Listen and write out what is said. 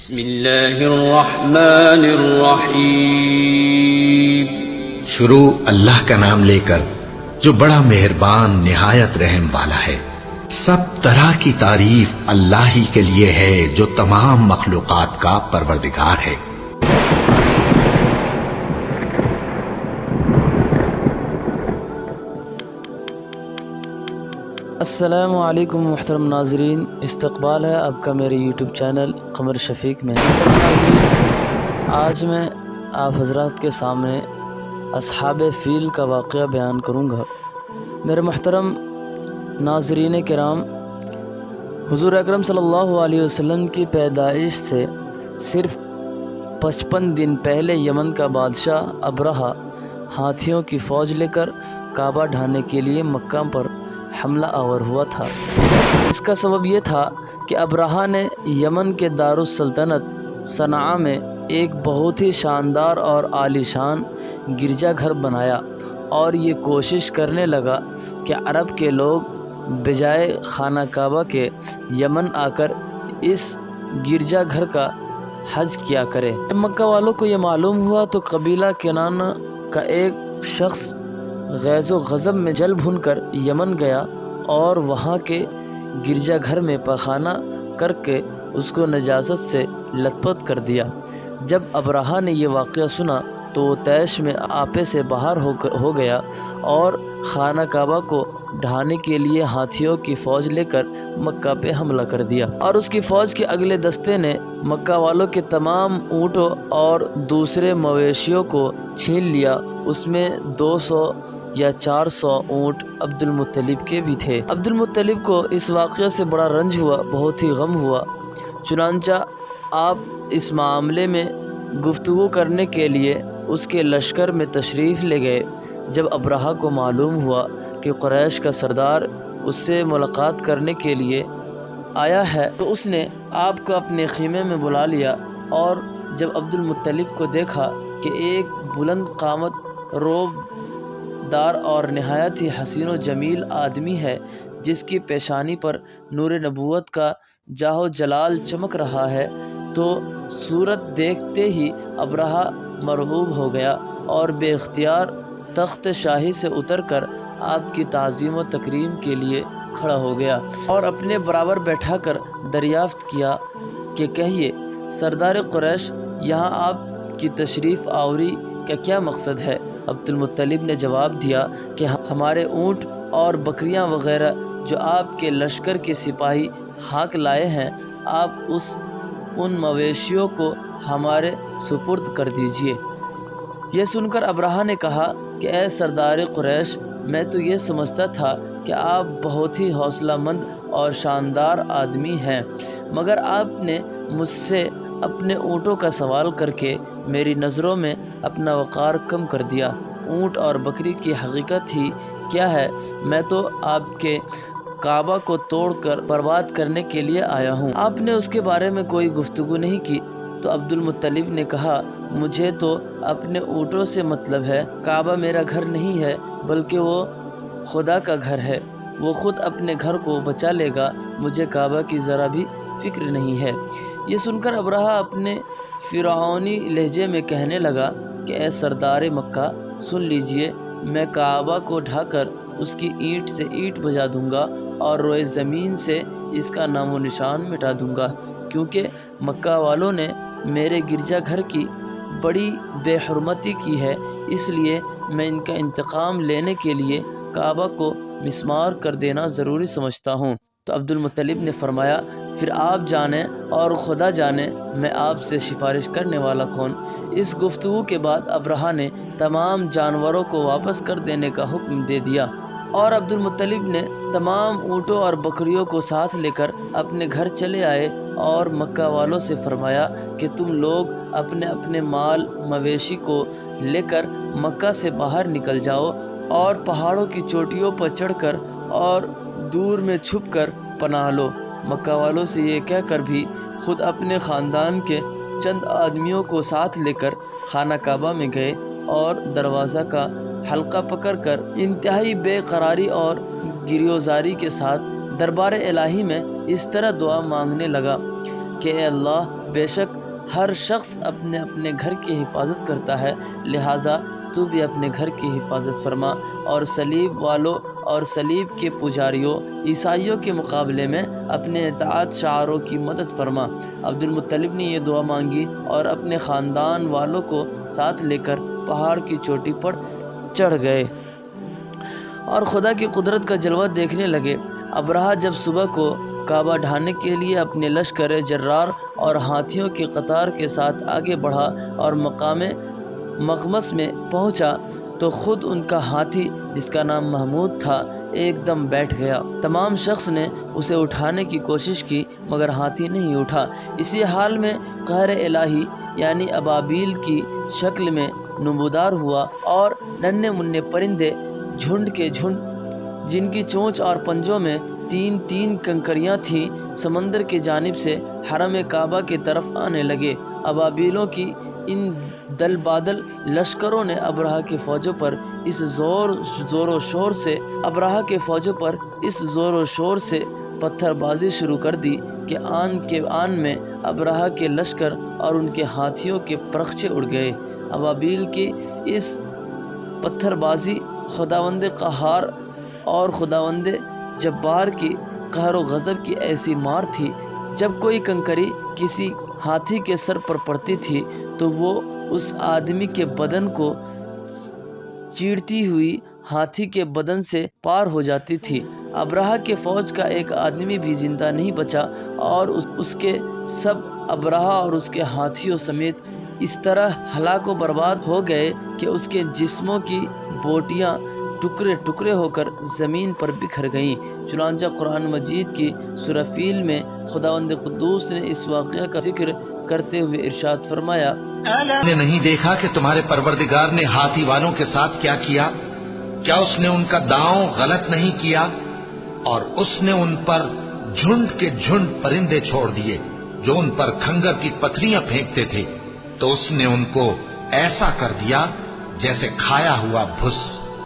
بسم اللہ الرحمن الرحیم۔ شروع اللہ کا نام لے کر جو بڑا مہربان نہایت رحم والا ہے۔ سب طرح کی تعریف اللہ ہی کے لیے ہے جو تمام مخلوقات کا پروردگار ہے۔ السلام علیکم محترم ناظرین، استقبال ہے آپ کا میرے یوٹیوب چینل قمر شفیق میں۔ محترم ناظرین، آج میں آپ حضرات کے سامنے اصحاب فیل کا واقعہ بیان کروں گا۔ میرے محترم ناظرین کرام، حضور اکرم صلی اللہ علیہ وسلم کی پیدائش سے صرف 55 دن پہلے یمن کا بادشاہ ابرہہ ہاتھیوں کی فوج لے کر کعبہ ڈھانے کے لیے مکہ پر حملہ آور ہوا تھا۔ اس کا سبب یہ تھا کہ ابرہہ نے یمن کے دارالسلطنت صنعاء میں ایک بہت ہی شاندار اور عالیشان گرجا گھر بنایا اور یہ کوشش کرنے لگا کہ عرب کے لوگ بجائے خانہ کعبہ کے یمن آ کر اس گرجا گھر کا حج کیا کرے۔ جب مکہ والوں کو یہ معلوم ہوا تو قبیلہ کنانہ کا ایک شخص غیظ و غضب میں جل بھن کر یمن گیا اور وہاں کے گرجا گھر میں پاخانہ کر کے اس کو نجاست سے لت پت کر دیا۔ جب ابرہہ نے یہ واقعہ سنا تو وہ طیش میں آپے سے باہر ہو گیا اور خانہ کعبہ کو ڈھانے کے لیے ہاتھیوں کی فوج لے کر مکہ پہ حملہ کر دیا، اور اس کی فوج کے اگلے دستے نے مکہ والوں کے تمام اونٹوں اور دوسرے مویشیوں کو چھین لیا۔ اس میں 200 یا 400 اونٹ عبد المطلب کے بھی تھے۔ عبد المطلب کو اس واقعے سے بڑا رنج ہوا، بہت ہی غم ہوا، چنانچہ آپ اس معاملے میں گفتگو کرنے کے لیے اس کے لشکر میں تشریف لے گئے۔ جب ابرہہ کو معلوم ہوا کہ قریش کا سردار اس سے ملاقات کرنے کے لیے آیا ہے تو اس نے آپ کو اپنے خیمے میں بلا لیا، اور جب عبد المطلب کو دیکھا کہ ایک بلند قامت، روب دار اور نہایت ہی حسین و جمیل آدمی ہے جس کی پیشانی پر نور نبوت کا جاہ و جلال چمک رہا ہے، تو صورت دیکھتے ہی ابرہہ مرعوب ہو گیا اور بے اختیار تخت شاہی سے اتر کر آپ کی تعظیم و تکریم کے لیے کھڑا ہو گیا اور اپنے برابر بیٹھا کر دریافت کیا کہ کہیے سردار قریش، یہاں آپ کی تشریف آوری کا کیا مقصد ہے؟ عبد المطلب نے جواب دیا کہ ہمارے اونٹ اور بکریاں وغیرہ جو آپ کے لشکر کے سپاہی ہاک لائے ہیں، آپ ان مویشیوں کو ہمارے سپرد کر دیجیے۔ یہ سن کر ابرہہ نے کہا کہ اے سردار قریش، میں تو یہ سمجھتا تھا کہ آپ بہت ہی حوصلہ مند اور شاندار آدمی ہیں، مگر آپ نے مجھ سے اپنے اونٹوں کا سوال کر کے میری نظروں میں اپنا وقار کم کر دیا۔ اونٹ اور بکری کی حقیقت ہی کیا ہے؟ میں تو آپ کے کعبہ کو توڑ کر برباد کرنے کے لیے آیا ہوں۔ آپ نے اس کے بارے میں کوئی گفتگو نہیں کی تو عبد المطلب نے کہا، مجھے تو اپنے اونٹوں سے مطلب ہے، کعبہ میرا گھر نہیں ہے بلکہ وہ خدا کا گھر ہے، وہ خود اپنے گھر کو بچا لے گا، مجھے کعبہ کی ذرا بھی فکر نہیں ہے۔ یہ سن کر ابرہہ اپنے فرعونی لہجے میں کہنے لگا کہ اے سردار مکہ، سن لیجئے، میں کعبہ کو ڈھا کر اس کی اینٹ سے اینٹ بجا دوں گا اور روئے زمین سے اس کا نام و نشان مٹا دوں گا، کیونکہ مکہ والوں نے میرے گرجا گھر کی بڑی بے حرمتی کی ہے، اس لیے میں ان کا انتقام لینے کے لیے کعبہ کو مسمار کر دینا ضروری سمجھتا ہوں۔ تو عبد المطلب نے فرمایا، پھر آپ جانیں اور خدا جانے میں آپ سے سفارش کرنے والا کون؟ اس گفتگو کے بعد ابرہہ نے تمام جانوروں کو واپس کر دینے کا حکم دے دیا، اور عبد المطلب نے تمام اونٹوں اور بکریوں کو ساتھ لے کر اپنے گھر چلے آئے اور مکہ والوں سے فرمایا کہ تم لوگ اپنے اپنے مال مویشی کو لے کر مکہ سے باہر نکل جاؤ اور پہاڑوں کی چوٹیوں پر چڑھ کر اور دور میں چھپ کر پناہ لو۔ مکہ والوں سے یہ کہہ کر بھی خود اپنے خاندان کے چند آدمیوں کو ساتھ لے کر خانہ کعبہ میں گئے اور دروازہ کا حلقہ پکڑ کر انتہائی بے قراری اور گریوزاری کے ساتھ دربار الہی میں اس طرح دعا مانگنے لگا کہ اے اللہ، بے شک ہر شخص اپنے اپنے گھر کی حفاظت کرتا ہے، لہٰذا تو بھی اپنے گھر کی حفاظت فرما، اور صلیب والوں اور صلیب کے پجاریوں عیسائیوں کے مقابلے میں اپنے اطاعت شعاروں کی مدد فرما۔ عبد المطلب نے یہ دعا مانگی اور اپنے خاندان والوں کو ساتھ لے کر پہاڑ کی چوٹی پر چڑھ گئے اور خدا کی قدرت کا جلوہ دیکھنے لگے۔ ابرہہ جب صبح کو کعبہ ڈھانے کے لیے اپنے لشکر جرار اور ہاتھیوں کی قطار کے ساتھ آگے بڑھا اور مقام مغمس میں پہنچا تو خود ان کا ہاتھی جس کا نام محمود تھا ایک دم بیٹھ گیا۔ تمام شخص نے اسے اٹھانے کی کوشش کی مگر ہاتھی نہیں اٹھا۔ اسی حال میں قہر الہی یعنی ابابیل کی شکل میں نمودار ہوا اور ننھے منھے پرندے جھنڈ کے جھنڈ جن کی چونچ اور پنجوں میں 3 کنکریاں تھیں سمندر کی جانب سے حرم کعبہ کی طرف آنے لگے۔ ابابیلوں کی ان دل بادل لشکروں نے ابرہہ کی فوجوں پر اس زور و شور سے پتھر بازی شروع کر دی کہ آن میں ابرہہ کے لشکر اور ان کے ہاتھیوں کے پرخچے اڑ گئے۔ ابابیل کی اس پتھر بازی خداوند قہار اور خداوند جبار کی قہر و غضب کی ایسی مار تھی، جب کوئی کنکری کسی ہاتھی کے سر پر پڑتی تھی تو وہ اس آدمی کے بدن کو چیرتی ہوئی ہاتھی کے بدن سے پار ہو جاتی تھی۔ ابرہہ کے فوج کا ایک آدمی بھی زندہ نہیں بچا اور اس کے سب ابرہہ اور اس کے ہاتھیوں سمیت اس طرح ہلاک و برباد ہو گئے کہ اس کے جسموں کی بوٹیاں ٹکڑے ٹکڑے ہو کر زمین پر بکھر گئیں۔ چنانچہ قرآن مجید کی سورہ فیل میں خداوند قدوس نے اس واقعہ کا ذکر کرتے ہوئے ارشاد فرمایا، نے نہیں دیکھا کہ تمہارے پروردگار نے ہاتھی والوں کے ساتھ کیا کیا؟ کیا اس نے ان کا داؤں غلط نہیں کیا؟ اور اس نے ان پر جھنڈ کے جھنڈ پرندے چھوڑ دیے جو ان پر کھنگر کی پتھریاں پھینکتے تھے، تو اس نے ان کو ایسا کر دیا جیسے کھایا ہوا بھس۔